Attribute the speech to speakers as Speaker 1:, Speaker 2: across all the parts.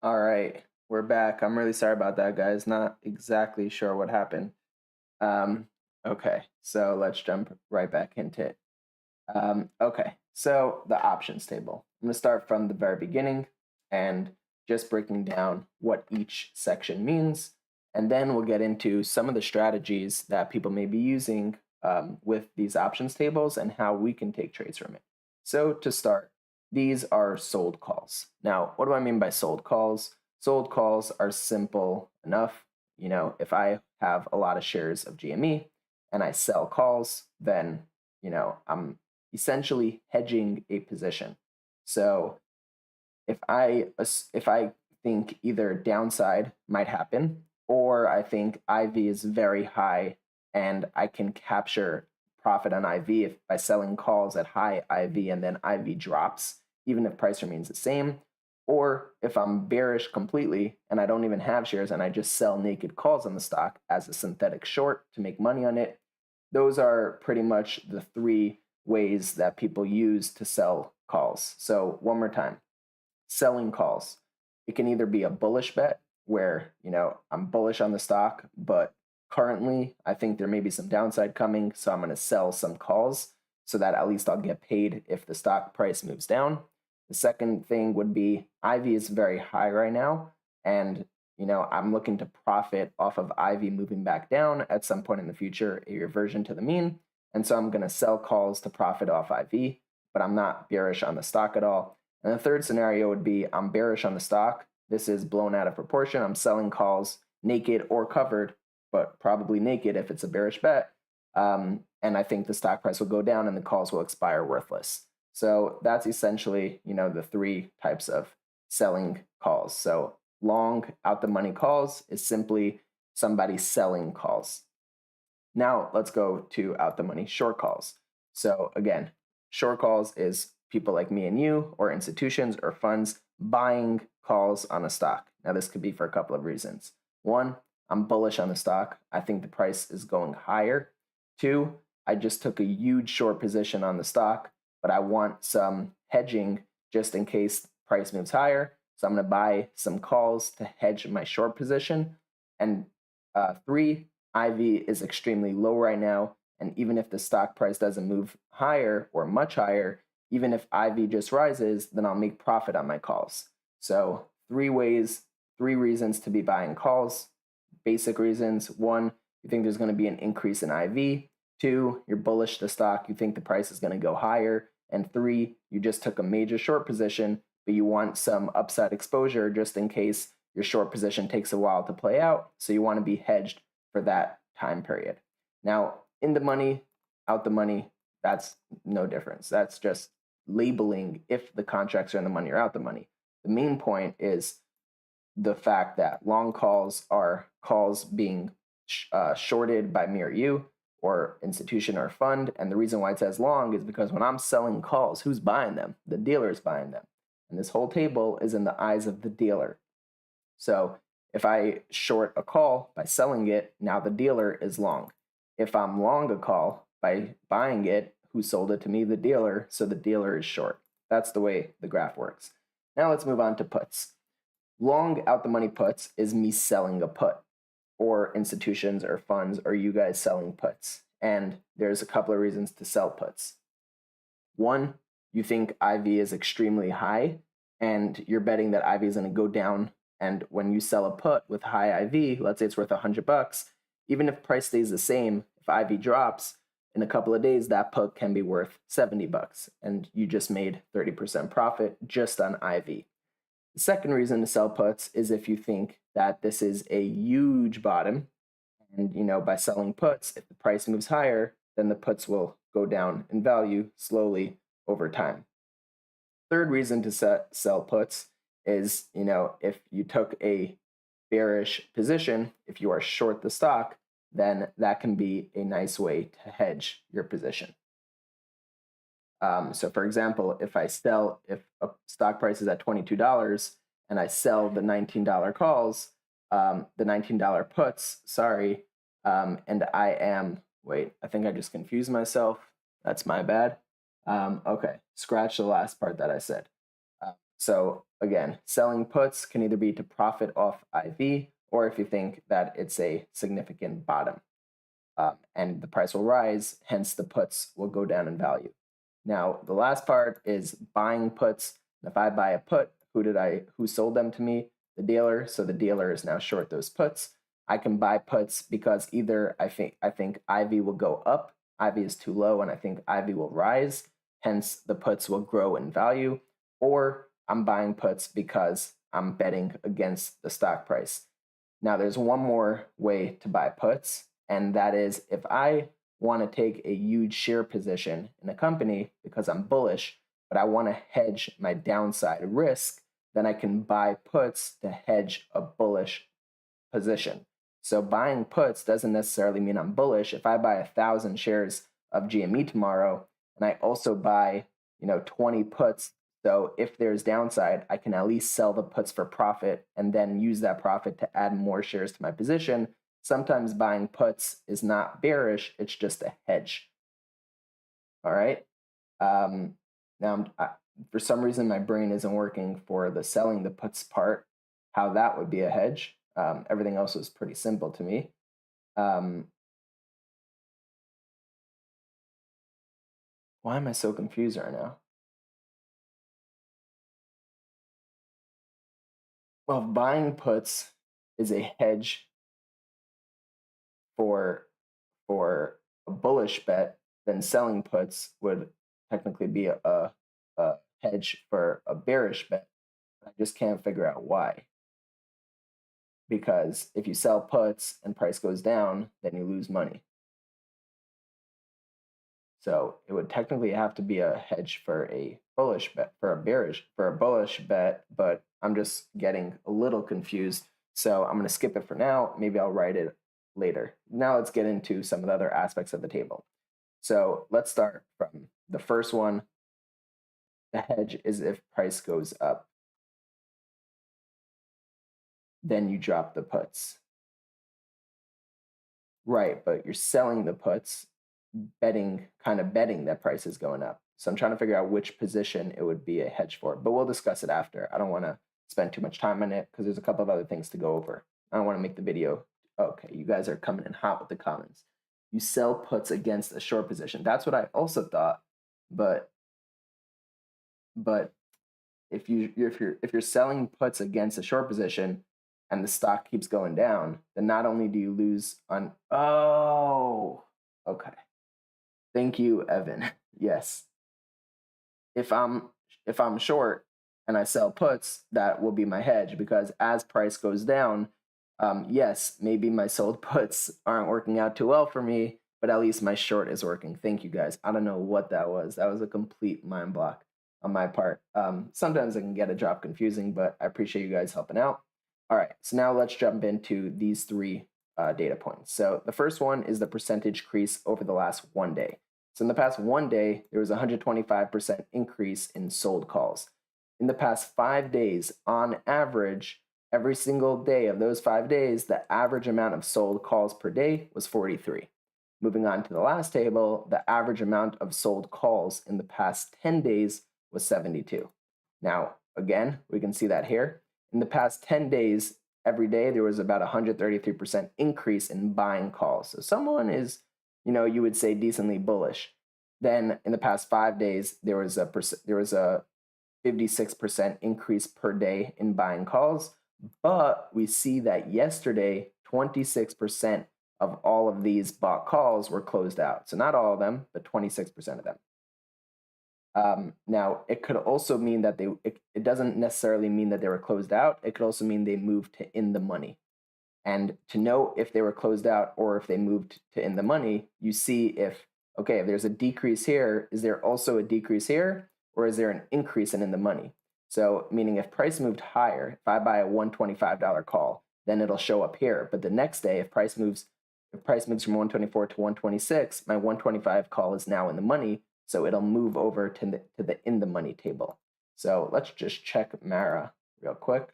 Speaker 1: All right, we're back. I'm really sorry about that, guys. Not exactly sure what happened. Um, okay, so let's jump right back into it. Okay, so the options table. I'm going to start from the very beginning and just breaking down what each section means. And then we'll get into some of the strategies that people may be using with these options tables and how we can take trades from it. So to start, these are sold calls. Now, what do I mean by sold calls? Sold calls are simple enough. If I have a lot of shares of GME and I sell calls, then, I'm essentially hedging a position. So if I think either downside might happen or I think IV is very high and I can capture profit on IV if by selling calls at high IV and then IV drops, even if price remains the same, or if I'm bearish completely and I don't even have shares and I just sell naked calls on the stock as a synthetic short to make money on it, those are pretty much the three ways that people use to sell calls. So one more time, selling calls. It can either be a bullish bet where, I'm bullish on the stock, but currently I think there may be some downside coming, so I'm going to sell some calls so that at least I'll get paid if the stock price moves down. The second thing would be IV is very high right now, and I'm looking to profit off of IV moving back down at some point in the future, a reversion to the mean. And so I'm going to sell calls to profit off IV, but I'm not bearish on the stock at all. And the third scenario would be I'm bearish on the stock. This is blown out of proportion. I'm selling calls naked or covered, but probably naked if it's a bearish bet. And I think the stock price will go down and the calls will expire worthless. So that's essentially, the three types of selling calls. So long out the money calls is simply somebody selling calls. Now let's go to out the money short calls. So again, short calls is people like me and you or institutions or funds buying calls on a stock. Now this could be for a couple of reasons. One, I'm bullish on the stock. I think the price is going higher. Two, I just took a huge short position on the stock, but I want some hedging just in case price moves higher. So I'm going to buy some calls to hedge my short position. And three, IV is extremely low right now. And even if the stock price doesn't move higher or much higher, even if IV just rises, then I'll make profit on my calls. So three reasons to be buying calls. Basic reasons. One, you think there's going to be an increase in IV. Two, you're bullish the stock. You think the price is going to go higher. And three, you just took a major short position, but you want some upside exposure just in case your short position takes a while to play out. So you want to be hedged for that time period. Now, in the money, out the money, that's no difference. That's just labeling if the contracts are in the money or out the money. The main point is the fact that long calls are calls being shorted by me or you or institution or fund. And the reason why it says long is because when I'm selling calls, who's buying them? The dealer is buying them. And this whole table is in the eyes of the dealer. So if I short a call by selling it, now the dealer is long. If I'm long a call by buying it, who sold it to me? The dealer. So the dealer is short. That's the way the graph works. Now let's move on to puts. Long out the money puts is me selling a put, or institutions or funds or you guys selling puts. And there's a couple of reasons to sell puts. One, you think IV is extremely high and you're betting that IV is going to go down. And when you sell a put with high IV, let's say it's worth $100, even if price stays the same, if IV drops in a couple of days, that put can be worth $70 and you just made 30% profit just on IV. The second reason to sell puts is if you think that this is a huge bottom, and by selling puts, if the price moves higher, then the puts will go down in value slowly over time. Third reason to sell puts is, if you took a bearish position, if you are short the stock, then that can be a nice way to hedge your position. So for example, if a stock price is at $22 and I sell the $19 calls, the $19 puts, and I think I just confused myself. That's my bad. Okay, scratch the last part that I said. So again, selling puts can either be to profit off IV, or if you think that it's a significant bottom. And the price will rise, hence the puts will go down in value. Now, the last part is buying puts. If I buy a put, who sold them to me? The dealer. So the dealer is now short those puts. I can buy puts because either I think IV will go up, IV is too low, and I think IV will rise, hence the puts will grow in value, or I'm buying puts because I'm betting against the stock price. Now, there's one more way to buy puts, and that is if I want to take a huge share position in a company because I'm bullish, but I want to hedge my downside risk, then I can buy puts to hedge a bullish position. So buying puts doesn't necessarily mean I'm bullish. If I buy 1,000 shares of GME tomorrow, and I also buy 20 puts, so if there's downside, I can at least sell the puts for profit and then use that profit to add more shares to my position. Sometimes buying puts is not bearish, it's just a hedge. All right. Now, for some reason, my brain isn't working for the selling the puts part, how that would be a hedge. Everything else was pretty simple to me. Why am I so confused right now? Well, buying puts is a hedge for a bullish bet, then selling puts would technically be a hedge for a bearish bet. I just can't figure out why. Because if you sell puts and price goes down, then you lose money. So it would technically have to be a hedge for a bullish bet, for a bullish bet, but I'm just getting a little confused. So I'm going to skip it for now. Maybe I'll write it later. Now let's get into some of the other aspects of the table. So let's start from the first one. The hedge is if price goes up, then you drop the puts. Right, but you're selling the puts, kind of betting that price is going up. So I'm trying to figure out which position it would be a hedge for, but we'll discuss it after. I don't want to spend too much time on it because there's a couple of other things to go over. I don't want to make the video. Okay, you guys are coming in hot with the comments. You sell puts against a short position. That's what I also thought, but if you're selling puts against a short position and the stock keeps going down, then not only do you lose on okay. Thank you, Evan. Yes. If I'm short and I sell puts, that will be my hedge because as price goes down, yes, maybe my sold puts aren't working out too well for me, but at least my short is working. Thank you guys. I don't know what that was. That was a complete mind block on my part. Sometimes I can get a drop confusing, but I appreciate you guys helping out. All right, so now let's jump into these three data points. So the first one is the percentage increase over the last 1 day. So in the past 1 day, there was a 125% increase in sold calls. In the past 5 days, on average, every single day of those 5 days, the average amount of sold calls per day was 43. Moving on to the last table, the average amount of sold calls in the past 10 days was 72. Now, again, we can see that here. In the past 10 days, every day, there was about 133% increase in buying calls. So someone is, you would say decently bullish. Then in the past 5 days, there was a 56% increase per day in buying calls. But we see that yesterday, 26% of all of these bought calls were closed out. So not all of them, but 26% of them. Now, it could also mean that it doesn't necessarily mean that they were closed out. It could also mean they moved to in the money. And to know if they were closed out or if they moved to in the money, you see if there's a decrease here, is there also a decrease here? Or is there an increase in the money? So meaning if price moved higher, if I buy a $125 call, then it'll show up here. But the next day, if price moves from 124 to 126, my 125 call is now in the money. So it'll move over to the in the money table. So let's just check MARA real quick.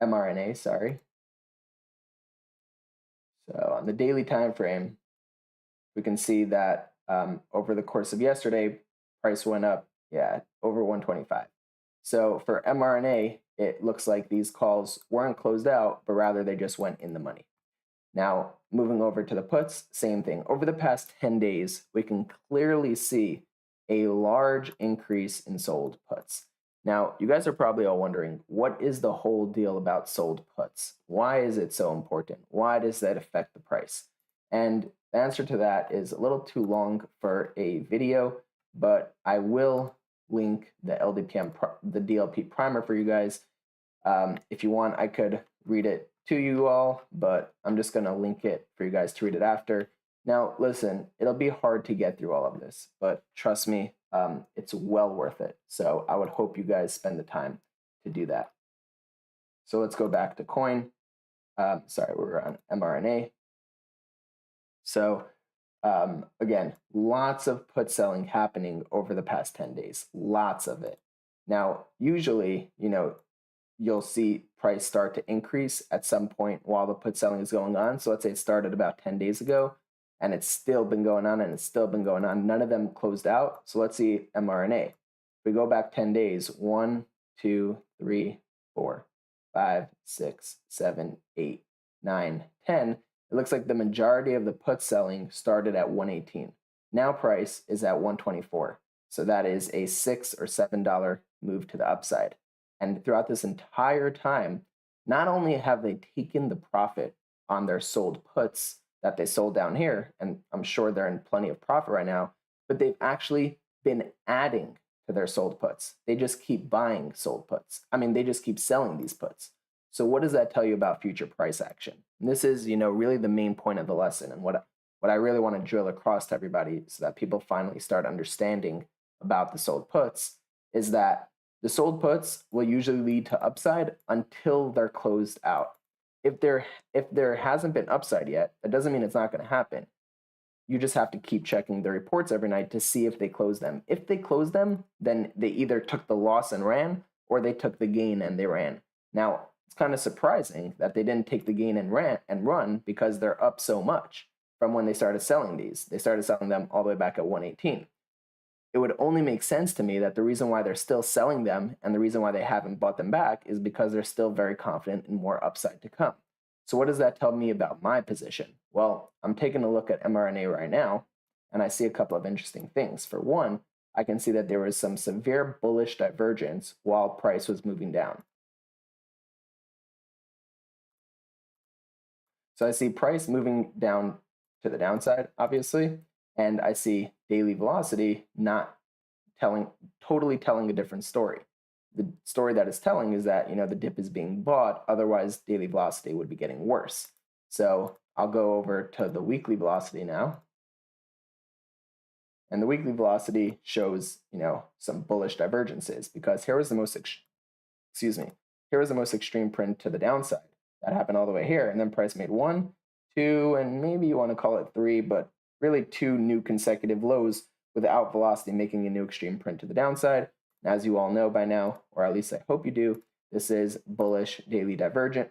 Speaker 1: mRNA, sorry. So on the daily time frame, we can see that over the course of yesterday, price went up, over 125. So for mRNA, it looks like these calls weren't closed out, but rather they just went in the money. Now, moving over to the puts, same thing. Over the past 10 days, we can clearly see a large increase in sold puts. Now, you guys are probably all wondering, what is the whole deal about sold puts? Why is it so important? Why does that affect the price? And the answer to that is a little too long for a video, but I will link the the DLP primer for you guys. If you want, I could read it to you all, but I'm just going to link it for you guys to read it after. Now, listen, it'll be hard to get through all of this, but trust me, it's well worth it. So I would hope you guys spend the time to do that. So let's go back to coin. Sorry, we were on mRNA. So again, lots of put selling happening over the past 10 days, lots of it. Now, usually, you'll see price start to increase at some point while the put selling is going on. So let's say it started about 10 days ago and it's still been going on and it's still been going on. None of them closed out. So let's see mRNA. If we go back 10 days, 1, 2, 3, 4, 5, 6, 7, 8, 9, 10. It looks like the majority of the put selling started at 118. Now price is at 124. So that is a $6 or $7 move to the upside. And throughout this entire time, not only have they taken the profit on their sold puts that they sold down here, and I'm sure they're in plenty of profit right now, but they've actually been adding to their sold puts. They just keep buying sold puts. I mean, they just keep selling these puts. So what does that tell you about future price action? And this is, really the main point of the lesson, and what I really want to drill across to everybody so that people finally start understanding about the sold puts is that the sold puts will usually lead to upside until they're closed out. If there hasn't been upside yet, that doesn't mean it's not going to happen. You just have to keep checking the reports every night to see if they close them. If they close them, then they either took the loss and ran, or they took the gain and they ran. Now, it's kind of surprising that they didn't take the gain and run because they're up so much from when they started selling these. They started selling them all the way back at 118. It would only make sense to me that the reason why they're still selling them and the reason why they haven't bought them back is because they're still very confident in more upside to come. So what does that tell me about my position? Well, I'm taking a look at mRNA right now, and I see a couple of interesting things. For one, I can see that there was some severe bullish divergence while price was moving down. So I see price moving down to the downside, obviously, and I see daily velocity not totally telling a different story. The story that it's telling is that, the dip is being bought, otherwise daily velocity would be getting worse. So I'll go over to the weekly velocity now. And the weekly velocity shows, some bullish divergences, because here was the most extreme print to the downside. That happened all the way here, and then price made 1, 2, and maybe you want to call it 3, but really 2 new consecutive lows without velocity making a new extreme print to the downside. And as you all know by now, or at least I hope you do, this is bullish weekly divergence.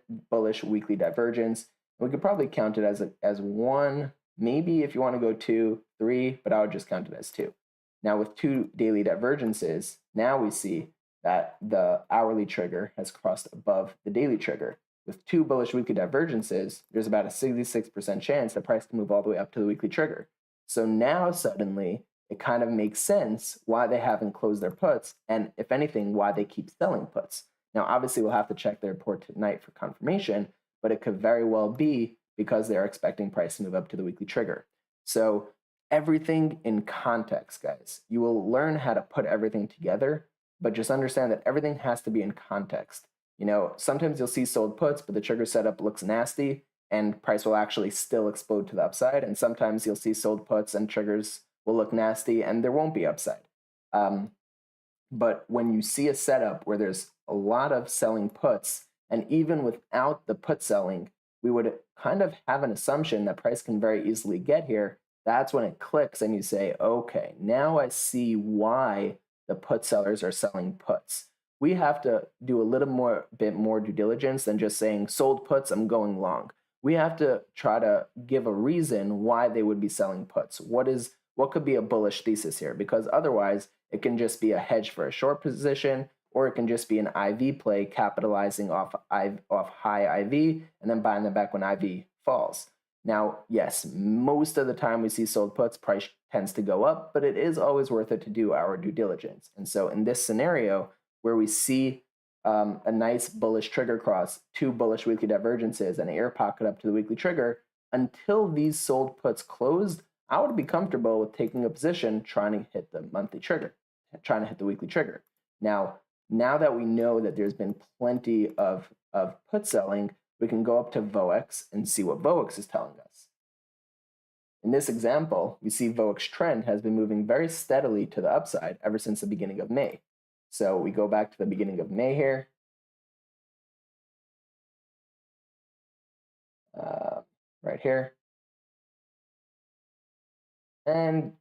Speaker 1: And we could probably count it as 1, maybe if you want to go 2, 3, but I would just count it as 2. Now with 2 daily divergences, now we see that the hourly trigger has crossed above the daily trigger. With 2 bullish weekly divergences, there's about a 66% chance that price can move all the way up to the weekly trigger. So now suddenly it kind of makes sense why they haven't closed their puts, and if anything, why they keep selling puts. Now, obviously, we'll have to check the report tonight for confirmation, but it could very well be because they're expecting price to move up to the weekly trigger. So everything in context, guys. You will learn how to put everything together, but just understand that everything has to be in context. Sometimes you'll see sold puts, but the trigger setup looks nasty and price will actually still explode to the upside. And sometimes you'll see sold puts and triggers will look nasty and there won't be upside. But when you see a setup where there's a lot of selling puts, and even without the put selling, we would kind of have an assumption that price can very easily get here. That's when it clicks and you say, okay, now I see why the put sellers are selling puts. We have to do a bit more due diligence than just saying sold puts, I'm going long. We have to try to give a reason why they would be selling puts. What could be a bullish thesis here? Because otherwise it can just be a hedge for a short position, or it can just be an IV play capitalizing off high IV and then buying them back when IV falls. Now, yes, most of the time we see sold puts, price tends to go up, but it is always worth it to do our due diligence. And so in this scenario where we see a nice bullish trigger cross, 2 bullish weekly divergences, and an air pocket up to the weekly trigger, until these sold puts closed, I would be comfortable with taking a position trying to hit the monthly trigger, trying to hit the weekly trigger. Now that we know that there's been plenty of put selling, we can go up to Voex and see what Voex is telling us. In this example, we see Voex trend has been moving very steadily to the upside ever since the beginning of May. So we go back to the beginning of May here. Right here. And,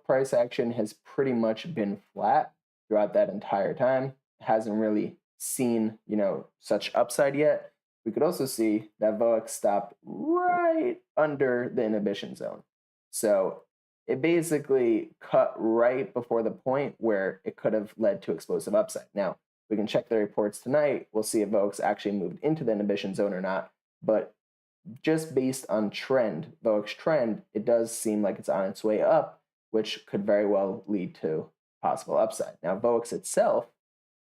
Speaker 1: price action has pretty much been flat throughout that entire time. Hasn't really seen, such upside yet. We could also see that Voex stopped right under the inhibition zone. So it basically cut right before the point where it could have led to explosive upside. Now, we can check the reports tonight. We'll see if Voex actually moved into the inhibition zone or not. But just based on trend, Voex trend, it does seem like it's on its way up, which could very well lead to possible upside. Now, Voex itself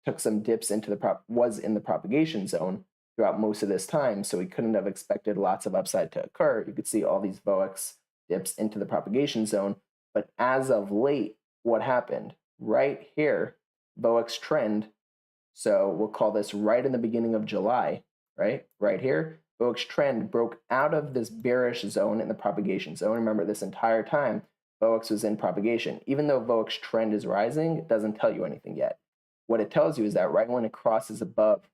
Speaker 1: took some dips into was in the propagation zone throughout most of this time, so we couldn't have expected lots of upside to occur. You could see all these Voex dips into the propagation zone, but as of late, what happened? Right here, Voex trend, so we'll call this right in the beginning of July, right here, Voex trend broke out of this bearish zone in the propagation zone. Remember, this entire time, Voex was in propagation. Even though Voex trend is rising, it doesn't tell you anything yet. What it tells you is that right when it crosses above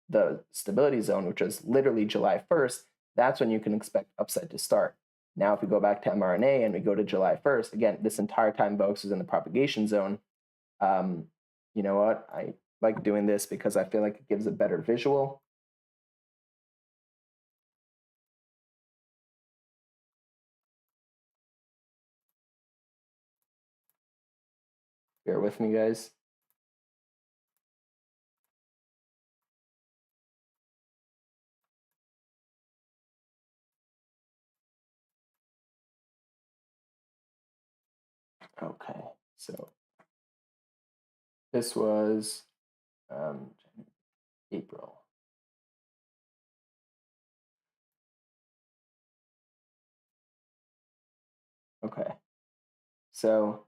Speaker 1: the stability zone, which is literally July 1st, that's when you can expect upside to start. Now, if we go back to mRNA and we go to July 1st, again, this entire time Voex was in the propagation zone. You know what? I like doing this because I feel like it gives a better visual. Bear with me, guys. Okay, so this was April. Okay, so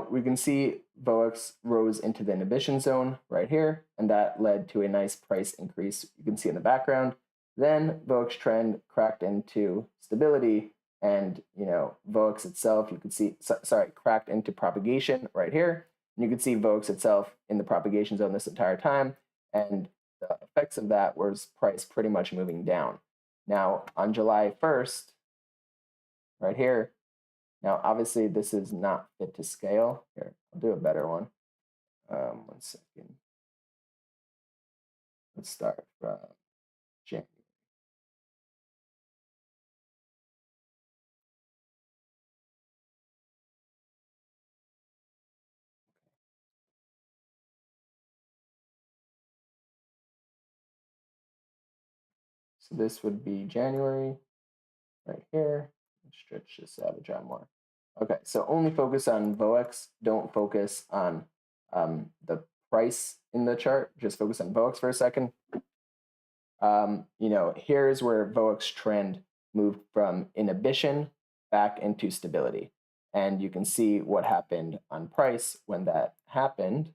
Speaker 1: we can see Voex rose into the inhibition zone right here, and that led to a nice price increase. You can see in the background. Then Voex trend cracked into stability, and Voex itself, you can see, cracked into propagation right here. And you can see Voex itself in the propagation zone this entire time, and the effects of that was price pretty much moving down. Now, on July 1st, right here, now, obviously, this is not fit to scale. Here, I'll do a better one. 1 second. Let's start from January. So this would be January right here. Let's stretch this out a dry more. Okay, so only focus on Voex. Don't focus on the price in the chart. Just focus on Voex for a second. Here's where Voex trend moved from inhibition back into stability. And you can see what happened on price when that happened.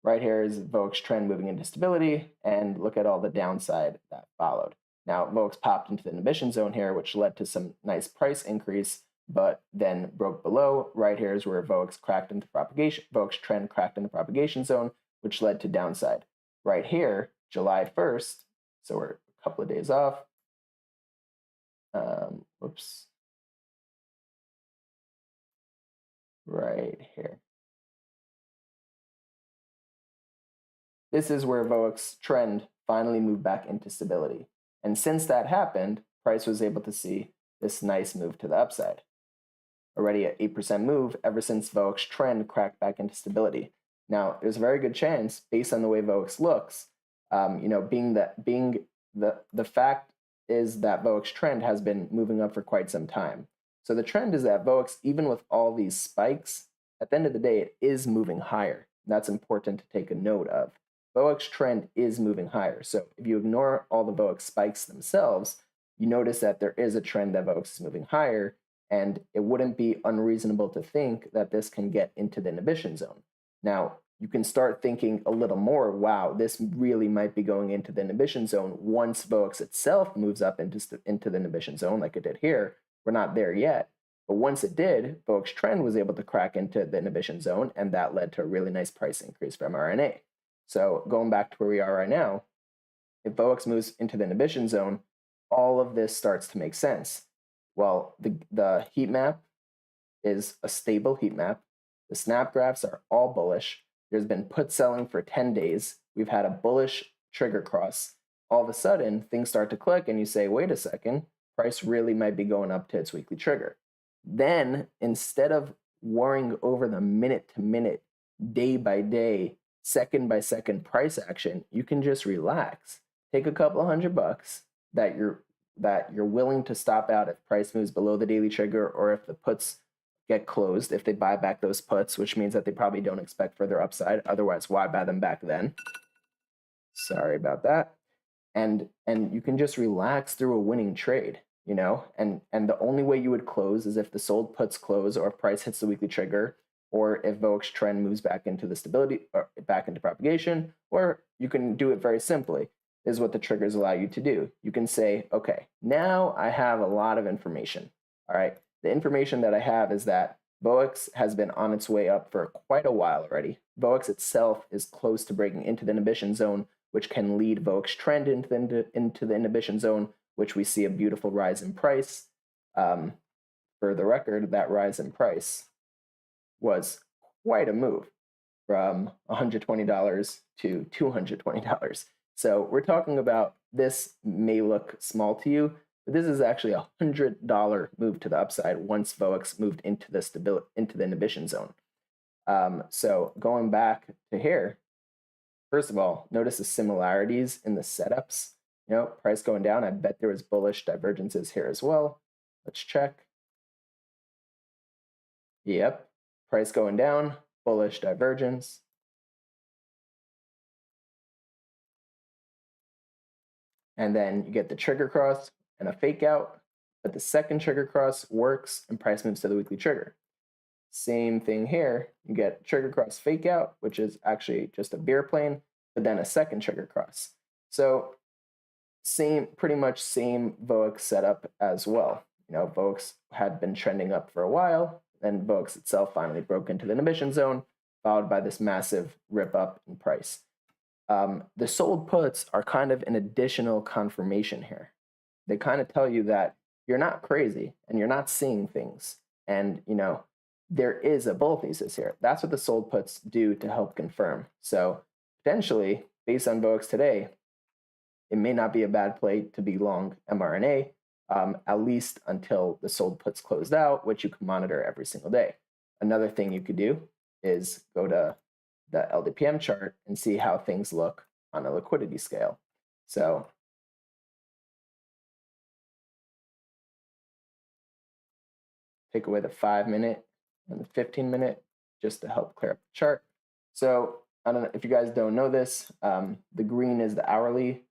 Speaker 1: Right here is Voex trend moving into stability, and look at all the downside that followed. Now, Voex popped into the inhibition zone here, which led to some nice price increase, but then broke below. Right here is where Voex cracked into propagation. Voex trend cracked in the propagation zone, which led to downside. Right here, July 1st, so we're a couple of days off. Whoops. Right here. This is where Voex trend finally moved back into stability. And since that happened, price was able to see this nice move to the upside. Already an 8% move ever since Voex trend cracked back into stability. Now, there's a very good chance, based on the way Voex looks, the fact is that Voex trend has been moving up for quite some time. So the trend is that Voex, even with all these spikes, at the end of the day, it is moving higher. That's important to take a note of. Voex trend is moving higher. So if you ignore all the Voex spikes themselves, you notice that there is a trend that Voex is moving higher, and it wouldn't be unreasonable to think that this can get into the inhibition zone. Now, you can start thinking a little more, wow, this really might be going into the inhibition zone once Voex itself moves up into the inhibition zone like it did here. We're not there yet. But once it did, Voex trend was able to crack into the inhibition zone, and that led to a really nice price increase for mRNA. So going back to where we are right now, if Voex moves into the inhibition zone, all of this starts to make sense. Well, the heat map is a stable heat map. The snap graphs are all bullish. There's been put selling for 10 days. We've had a bullish trigger cross. All of a sudden, things start to click, and you say, wait a second, price really might be going up to its weekly trigger. Then, instead of worrying over the minute-to-minute, day-by-day, second-by-second price action, you can just relax. Take a couple of $100 that you're willing to stop out if price moves below the daily trigger, or if the puts get closed, if they buy back those puts, which means that they probably don't expect further upside. Otherwise, why buy them back then? Sorry about that. And you can just relax through a winning trade, and the only way you would close is if the sold puts close, or if price hits the weekly trigger, or if Voex trend moves back into the stability, or back into propagation, or you can do it very simply, is what the triggers allow you to do. You can say, okay, now I have a lot of information. All right, the information that I have is that Voex has been on its way up for quite a while already. Voex itself is close to breaking into the inhibition zone, which can lead Voex trend into the inhibition zone, which we see a beautiful rise in price. For the record, that rise in price was quite a move from $120 to $220. So we're talking about, this may look small to you, but this is actually a $100 move to the upside once Voex moved into the inhibition zone. So going back to here, first of all, notice the similarities in the setups. Price going down, I bet there was bullish divergences here as well. Let's check. Yep, price going down, bullish divergence. And then you get the trigger cross and a fake out, but the second trigger cross works and price moves to the weekly trigger. Same thing here, you get trigger cross fake out, which is actually just a bear plane, but then a second trigger cross. So pretty much same Voex setup as well. Voex had been trending up for a while, then Voex itself finally broke into the inhibition zone, followed by this massive rip up in price. The sold puts are kind of an additional confirmation here. They kind of tell you that you're not crazy and you're not seeing things. And, there is a bull thesis here. That's what the sold puts do to help confirm. So potentially, based on Voex today, it may not be a bad play to be long mRNA, at least until the sold puts closed out, which you can monitor every single day. Another thing you could do is go to the LDPM chart and see how things look on a liquidity scale. So take away the 5-minute and the 15-minute just to help clear up the chart. So I don't know if you guys don't know this, the green is the hourly,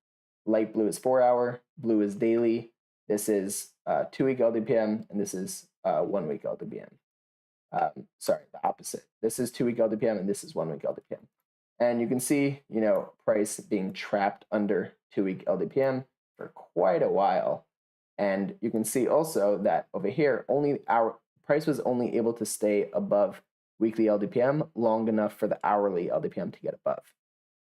Speaker 1: light blue is 4-hour, blue is daily. This is 2-week LDPM, and this is 1-week LDPM. Sorry, the opposite. This is 2-week LDPM, and this is 1-week LDPM. And you can see, price being trapped under 2-week LDPM for quite a while. And you can see also that over here, our price was only able to stay above weekly LDPM long enough for the hourly LDPM to get above.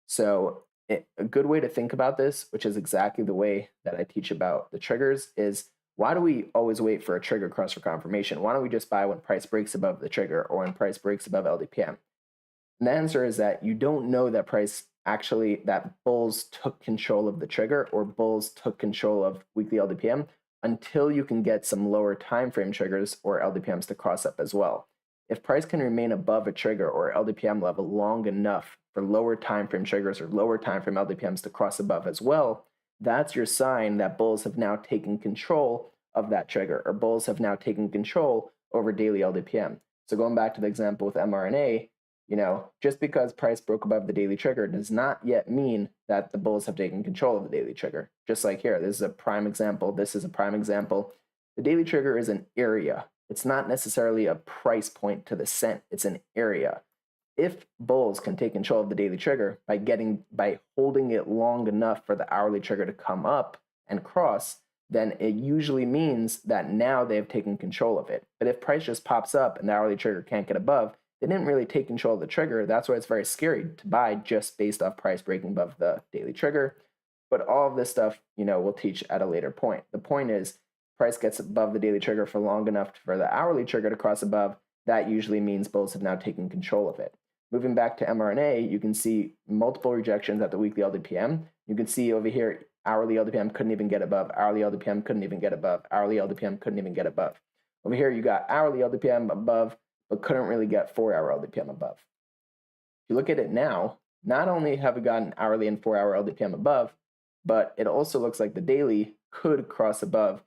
Speaker 1: So a good way to think about this, which is exactly the way that I teach about the triggers, is why do we always wait for a trigger cross for confirmation? Why don't we just buy when price breaks above the trigger or when price breaks above LDPM? And the answer is that you don't know that that bulls took control of the trigger or bulls took control of weekly LDPM until you can get some lower time frame triggers or LDPMs to cross up as well. if price can remain above a trigger or LDPM level long enough for lower time frame triggers or lower time frame LDPMs to cross above as well, that's your sign that bulls have now taken control of that trigger, or bulls have now taken control over daily LDPM. So going back to the example with mRNA, just because price broke above the daily trigger does not yet mean that the bulls have taken control of the daily trigger. Just like here, this is a prime example. This is a prime example. The daily trigger is an area. It's not necessarily a price point to the cent. It's an area. If bulls can take control of the daily trigger by holding it long enough for the hourly trigger to come up and cross, then it usually means that now they have taken control of it. But if price just pops up and the hourly trigger can't get above, they didn't really take control of the trigger. That's why it's very scary to buy just based off price breaking above the daily trigger. But all of this stuff, we'll teach at a later point. The point is, price gets above the daily trigger for long enough for the hourly trigger to cross above. That usually means bulls have now taken control of it. Moving back to mRNA, you can see multiple rejections at the weekly LDPM. You can see over here, hourly LDPM couldn't even get above, hourly LDPM couldn't even get above, hourly LDPM couldn't even get above. Over here, you got hourly LDPM above, but couldn't really get 4-hour LDPM above. If you look at it now, not only have we gotten hourly and 4-hour LDPM above, but it also looks like the daily could cross above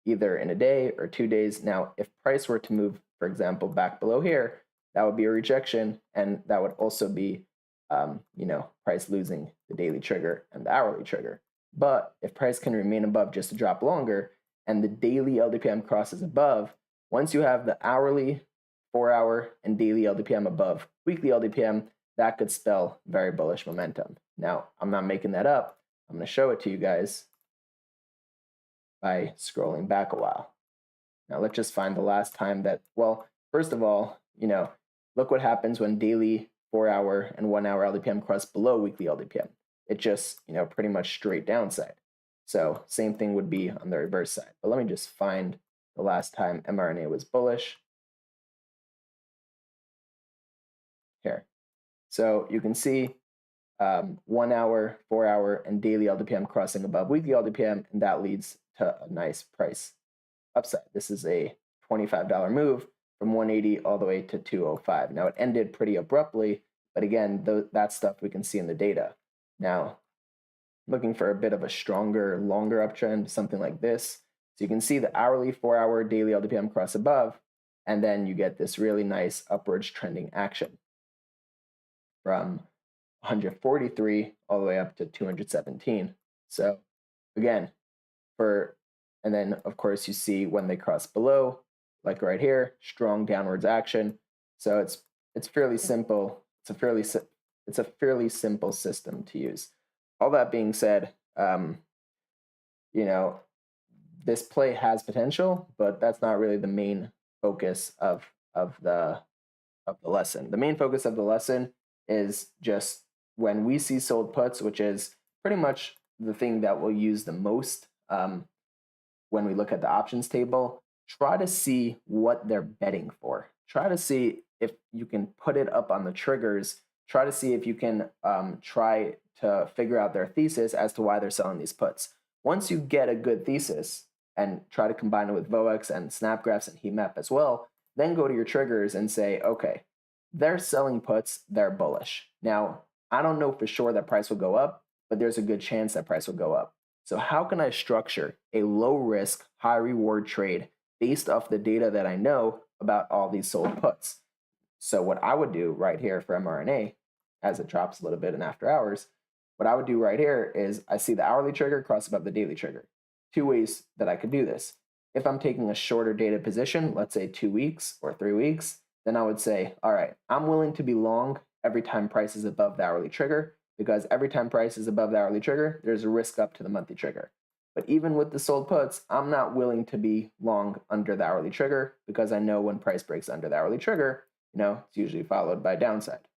Speaker 1: either in a day or 2 days. Now, if price were to move, for example, back below here, that would be a rejection, and that would also be, price losing the daily trigger and the hourly trigger. But if price can remain above just to drop longer, and the daily LDPM crosses above, once you have the hourly, 4-hour, and daily LDPM above weekly LDPM, that could spell very bullish momentum. Now, I'm not making that up. I'm going to show it to you guys by scrolling back a while. Now, let's just find the last time that, well, first of all, look what happens when daily, 4-hour, and 1-hour LDPM cross below weekly LDPM. It just, pretty much straight downside. So same thing would be on the reverse side. But let me just find the last time mRNA was bullish. Here. So you can see 1-hour, 4-hour, and daily LDPM crossing above weekly LDPM, and that leads to a nice price upside. This is a $25 move from 180 all the way to 205. Now, it ended pretty abruptly, but again, that stuff we can see in the data. Now, looking for a bit of a stronger, longer uptrend, something like this. So you can see the hourly, 4-hour, daily LDPM cross above, and then you get this really nice upwards trending action from 143 all the way up to 217. So again, and then of course you see when they cross below, like right here, strong downwards action. So it's fairly simple. It's a fairly simple system to use. All that being said, this play has potential, but that's not really the main focus of the lesson. The main focus of the lesson is just when we see sold puts, which is pretty much the thing that we'll use the most when we look at the options table, try to see what they're betting for. Try to see if you can put it up on the triggers. Try to see if you can try to figure out their thesis as to why they're selling these puts. Once you get a good thesis and try to combine it with Voex and snapgraphs and heat map as well, then go to your triggers and say, okay, they're selling puts, they're bullish. Now, I don't know for sure that price will go up, but there's a good chance that price will go up. So how can I structure a low risk, high reward trade based off the data that I know about all these sold puts? So what I would do right here for mRNA, as it drops a little bit in after hours, what I would do right here is I see the hourly trigger cross above the daily trigger. Two ways that I could do this. If I'm taking a shorter dated position, let's say 2 weeks or 3 weeks, then I would say, all right, I'm willing to be long every time price is above the hourly trigger, because every time price is above the hourly trigger, there's a risk up to the monthly trigger. But even with the sold puts, I'm not willing to be long under the hourly trigger, because I know when price breaks under the hourly trigger, it's usually followed by downside.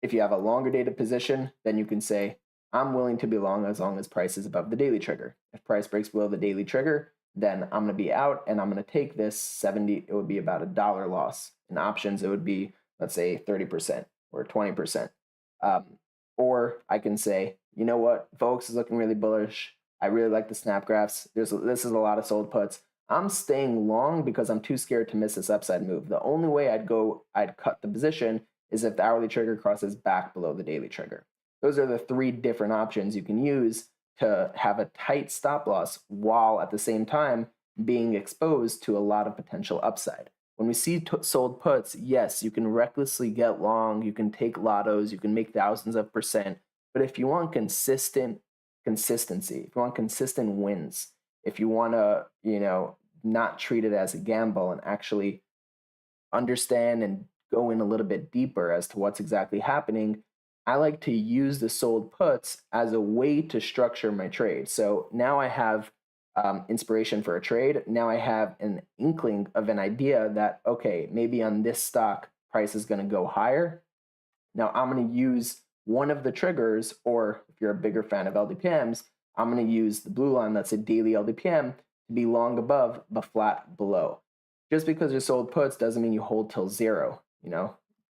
Speaker 1: If you have a longer dated position, then you can say, I'm willing to be long as price is above the daily trigger. If price breaks below the daily trigger, then I'm going to be out and I'm going to take this 70, it would be about $1 loss. In options, it would be, let's say 30% or 20%. Or I can say, you know what, Voex is looking really bullish. I really like the snap graphs. This is a lot of sold puts. I'm staying long because I'm too scared to miss this upside move. The only way I'd cut the position is if the hourly trigger crosses back below the daily trigger. Those are the three different options you can use to have a tight stop loss while at the same time being exposed to a lot of potential upside. When we see sold puts, yes, you can recklessly get long, you can take lottos, you can make thousands of percent, but if you want consistency, if you want consistent wins, if you want to, not treat it as a gamble and actually understand and go in a little bit deeper as to what's exactly happening, I like to use the sold puts as a way to structure my trade. So now I have inspiration for a trade. Now I have an inkling of an idea that, okay, maybe on this stock, price is going to go higher. Now I'm going to use one of the triggers, or if you're a bigger fan of LDPMs, I'm going to use the blue line that's a daily LDPM to be long above but flat below. Just because you sold puts doesn't mean you hold till zero.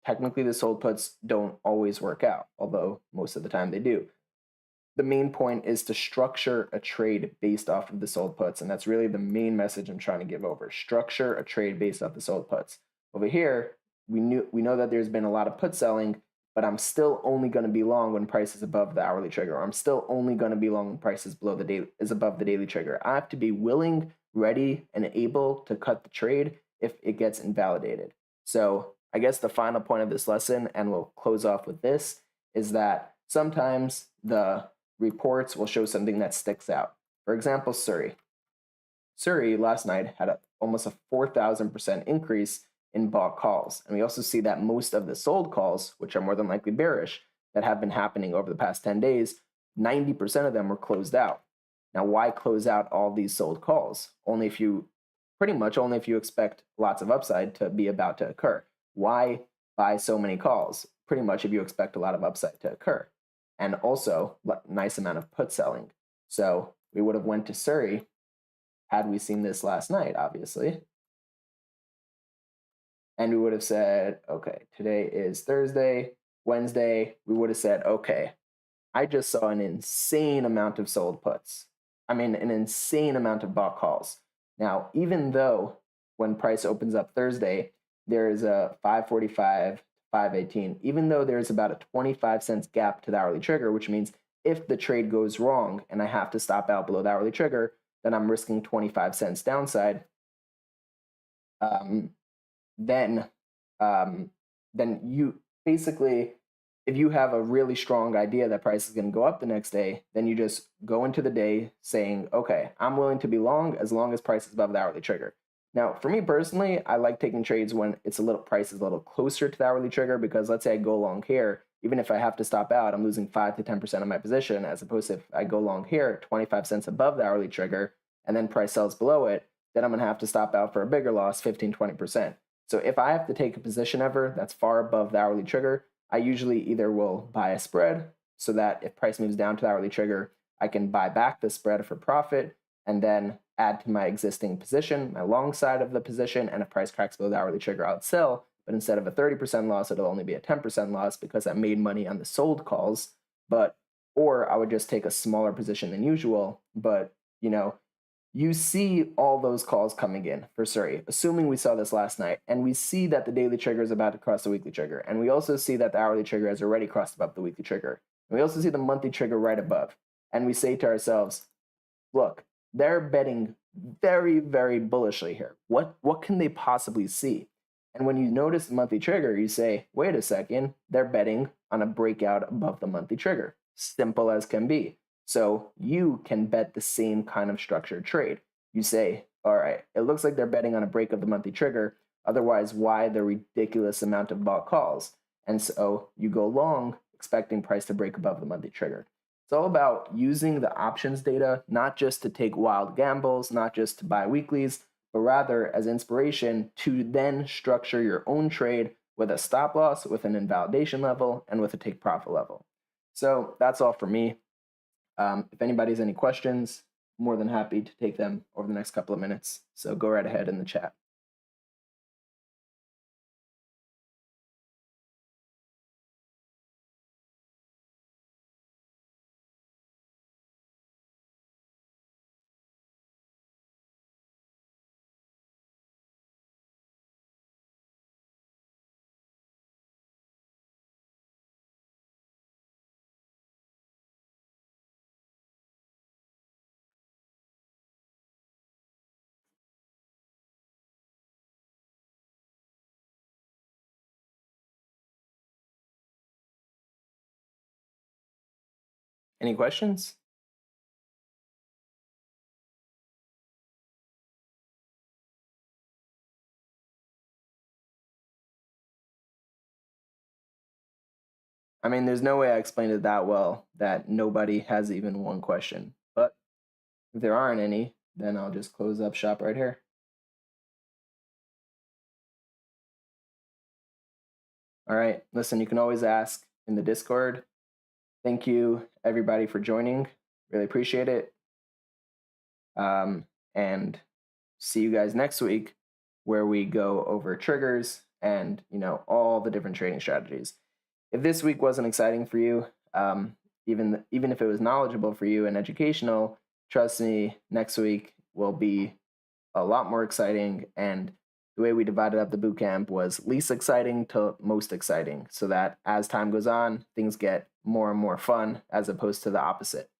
Speaker 1: Technically the sold puts don't always work out, although most of the time they do. The main point is to structure a trade based off of the sold puts, and that's really the main message I'm trying to give over. Structure a trade based off the sold puts. Over here, we know that there's been a lot of put selling, but I'm still only going to be long when price is above the hourly trigger. Or I'm still only going to be long when price is above the daily trigger. I have to be willing, ready, and able to cut the trade if it gets invalidated. So I guess the final point of this lesson, and we'll close off with this, is that sometimes the reports will show something that sticks out. For example, Surrey. Surrey last night had almost a 4,000% increase in bought calls. And we also see that most of the sold calls, which are more than likely bearish, that have been happening over the past 10 days, 90% of them were closed out. Now, why close out all these sold calls? Pretty much only if you expect lots of upside to be about to occur. Why buy so many calls? Pretty much if you expect a lot of upside to occur. And also nice amount of put selling. So we would have went to Surrey had we seen this last night, obviously. And we would have said, okay, today is Thursday, Wednesday. We would have said, okay, I just saw an insane amount of sold puts. An insane amount of bought calls. Now, even though when price opens up Thursday, there is a 545, 518, even though there's about a 25 cents gap to the hourly trigger, which means if the trade goes wrong and I have to stop out below the hourly trigger, then I'm risking 25 cents downside. Then you basically, if you have a really strong idea that price is going to go up the next day, then you just go into the day saying, okay, I'm willing to be long as price is above the hourly trigger. Now, for me personally, I like taking trades when price is a little closer to the hourly trigger, because let's say I go long here, even if I have to stop out, I'm losing 5 to 10% of my position, as opposed to if I go long here, 25 cents above the hourly trigger, and then price sells below it, then I'm going to have to stop out for a bigger loss, 15, 20%. So if I have to take a position ever that's far above the hourly trigger, I usually either will buy a spread so that if price moves down to the hourly trigger, I can buy back the spread for profit and then add to my existing position, my long side of the position, and if price cracks below the hourly trigger, I'll sell. But instead of a 30% loss, it'll only be a 10% loss because I made money on the sold calls. Or I would just take a smaller position than usual. But, you see all those calls coming in for Surrey, assuming we saw this last night, and we see that the daily trigger is about to cross the weekly trigger, and we also see that the hourly trigger has already crossed above the weekly trigger, and we also see the monthly trigger right above, and we say to ourselves, look, they're betting very, very bullishly here. What can they possibly see? And when you notice the monthly trigger, you say, wait a second, they're betting on a breakout above the monthly trigger. Simple as can be. So you can bet the same kind of structured trade. You say, all right, it looks like they're betting on a break of the monthly trigger. Otherwise, why the ridiculous amount of bought calls? And so you go long, expecting price to break above the monthly trigger. It's all about using the options data, not just to take wild gambles, not just to buy weeklies, but rather as inspiration to then structure your own trade with a stop loss, with an invalidation level, and with a take profit level. So that's all for me. If anybody has any questions, more than happy to take them over the next couple of minutes. So go right ahead in the chat. Any questions? I mean, there's no way I explained it that well that nobody has even one question. But if there aren't any, then I'll just close up shop right here. All right, listen, you can always ask in the Discord. Thank you, everybody, for joining. Really appreciate it. And see you guys next week, where we go over triggers and all the different trading strategies. If this week wasn't exciting for you, even if it was knowledgeable for you and educational, trust me, next week will be a lot more exciting. And the way we divided up the bootcamp was least exciting to most exciting, so that as time goes on, things get more and more fun as opposed to the opposite.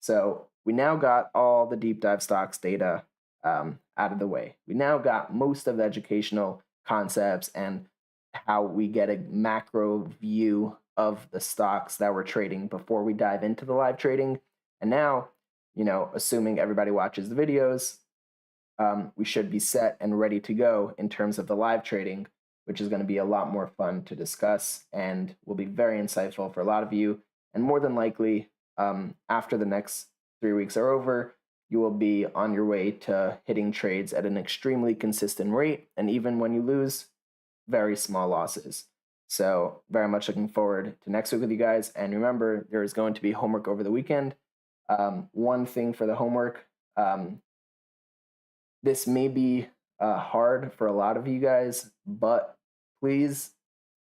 Speaker 1: So we now got all the deep dive stocks data out of the way. We now got most of the educational concepts and how we get a macro view of the stocks that we're trading before we dive into the live trading. And now, assuming everybody watches the videos, we should be set and ready to go in terms of the live trading, which is going to be a lot more fun to discuss and will be very insightful for a lot of you. And more than likely, after the next 3 weeks are over, you will be on your way to hitting trades at an extremely consistent rate. And even when you lose, very small losses. So very much looking forward to next week with you guys. And remember, there is going to be homework over the weekend. One thing for the homework, this may be hard for a lot of you guys, but please,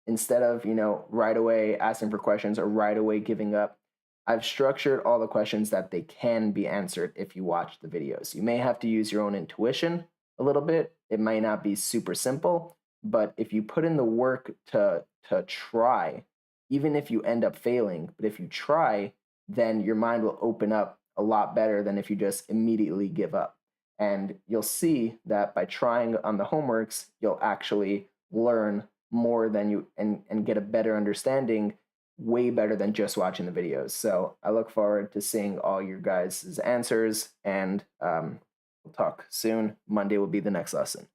Speaker 1: instead of right away asking for questions or right away giving up, I've structured all the questions that they can be answered if you watch the videos. You may have to use your own intuition a little bit. It might not be super simple, but if you put in the work to try, even if you end up failing, but if you try, then your mind will open up a lot better than if you just immediately give up. And you'll see that by trying on the homeworks, you'll actually learn more than you and get a better understanding, way better than just watching the videos. So I look forward to seeing all your guys' answers, and we'll talk soon. Monday will be the next lesson.